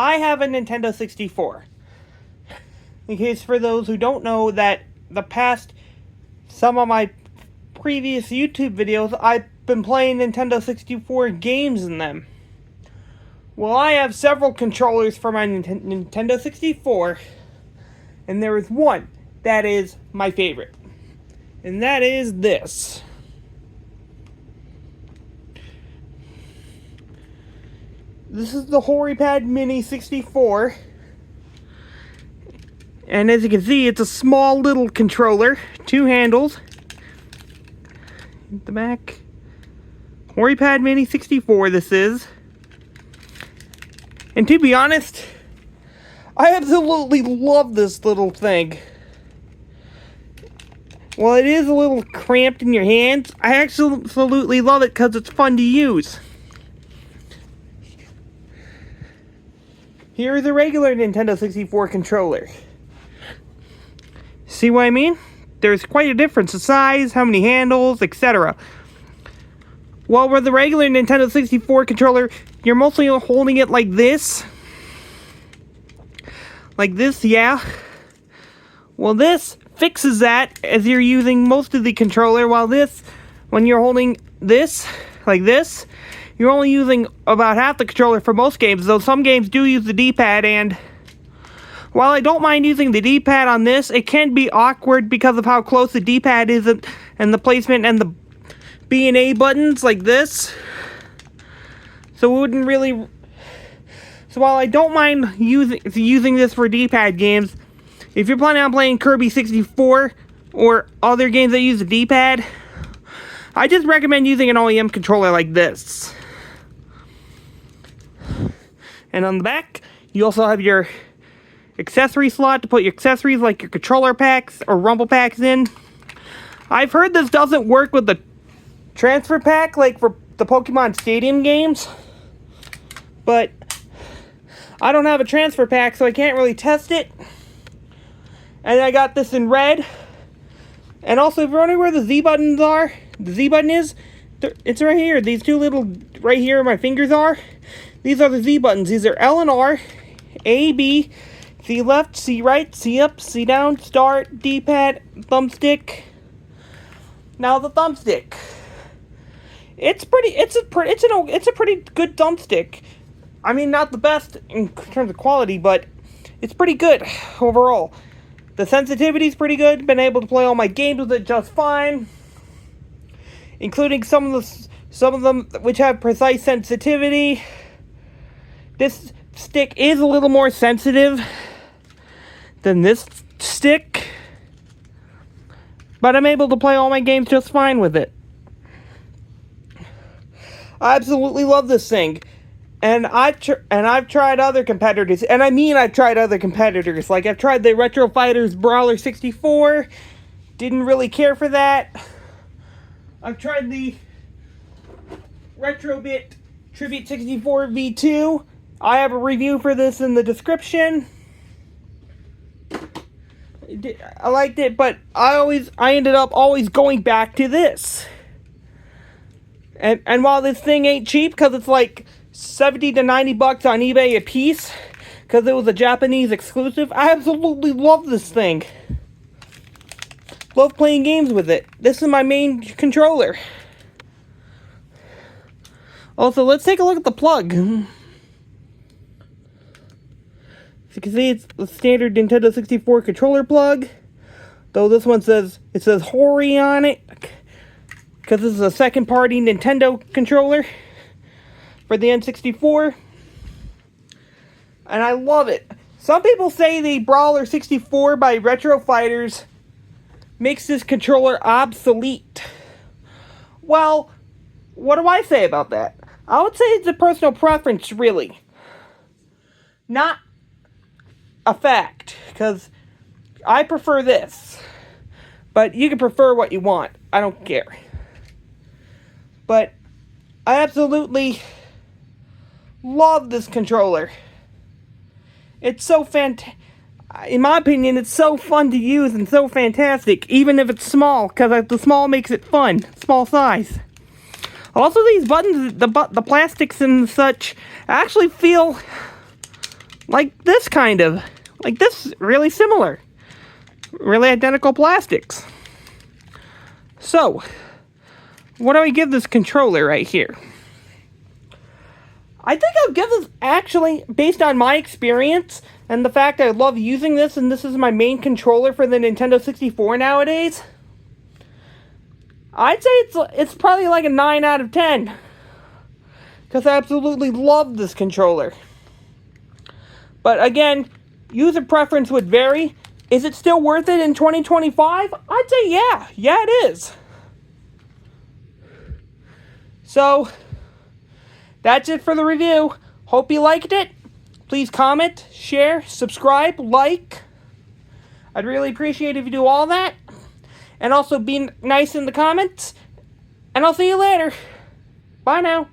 I have a Nintendo 64. In case for those who don't know that some of my previous YouTube videos, I've been playing Nintendo 64 games in them. Well, I have several controllers for my Nintendo 64, and there is one that is my favorite, and that is this. This is the Hori Pad Mini 64, and as you can see, it's a small little controller, 2 handles. At the back, Hori Pad Mini 64 this is. And to be honest, I absolutely love this little thing. While it is a little cramped in your hands, I absolutely love it because it's fun to use. Here is a regular Nintendo 64 controller. See what I mean? There's quite a difference in size, how many handles, etc. While with the regular Nintendo 64 controller, you're mostly holding it like this. Like this, yeah. Well, this fixes that as you're using most of the controller, while this, when you're holding this, like this, you're only using about half the controller for most games, though some games do use the D-pad, and while I don't mind using the D-pad on this, it can be awkward because of how close the D-pad is and the placement and the B and A buttons like this. So it wouldn't really... So while I don't mind using this for D-pad games, if you're planning on playing Kirby 64 or other games that use the D-pad, I just recommend using an OEM controller like this. And on the back, you also have your accessory slot to put your accessories like your controller packs or rumble packs in. I've heard this doesn't work with the transfer pack like for the Pokemon Stadium games, but I don't have a transfer pack, so I can't really test it. And I got this in red. And also, if you're wondering where the Z buttons are, the Z button is, it's right here. These two little, right here where my fingers are, these are the Z buttons. These are L and R, A, B, C left, C right, C up, C down, start, D-pad, thumbstick. Now the thumbstick. It's a pretty good thumbstick. I mean, not the best in terms of quality, but it's pretty good overall. The sensitivity's pretty good. Been able to play all my games with it just fine, including some of them which have precise sensitivity. This stick is a little more sensitive than this stick, but I'm able to play all my games just fine with it. I absolutely love this thing. And I've tried other competitors, and I mean I've tried other competitors. Like, I've tried the Retro Fighters Brawler 64, didn't really care for that. I've tried the Retrobit Tribute 64 V2. I have a review for this in the description. I liked it, but I ended up always going back to this. And while this thing ain't cheap, because it's like 70 to 90 bucks on eBay a piece, because it was a Japanese exclusive, I absolutely love this thing. Love playing games with it. This is my main controller. Also, let's take a look at the plug. As you can see, it's the standard Nintendo 64 controller plug, though this one says Hori on it, because this is a second-party Nintendo controller for the N64, and I love it. Some people say the Brawler 64 by Retro Fighters makes this controller obsolete. Well, what do I say about that? I would say it's a personal preference, really. Not a fact, because I prefer this. But you can prefer what you want. I don't care. But I absolutely love this controller. It's so in my opinion, it's so fun to use and so fantastic, even if it's small, because the small makes it fun. Small size. Also, these buttons, the plastics and such, actually feel like this kind of. Like this, really similar. Really identical plastics. So, what do I give this controller right here? I think I'll give this, actually, based on my experience, and the fact I love using this, and this is my main controller for the Nintendo 64 nowadays, I'd say it's probably like a 9 out of 10. Because I absolutely love this controller. But again, user preference would vary. Is it still worth it in 2025? I'd say yeah. Yeah, it is. So, that's it for the review. Hope you liked it. Please comment, share, subscribe, like. I'd really appreciate it if you do all that. And also be nice in the comments. And I'll see you later. Bye now.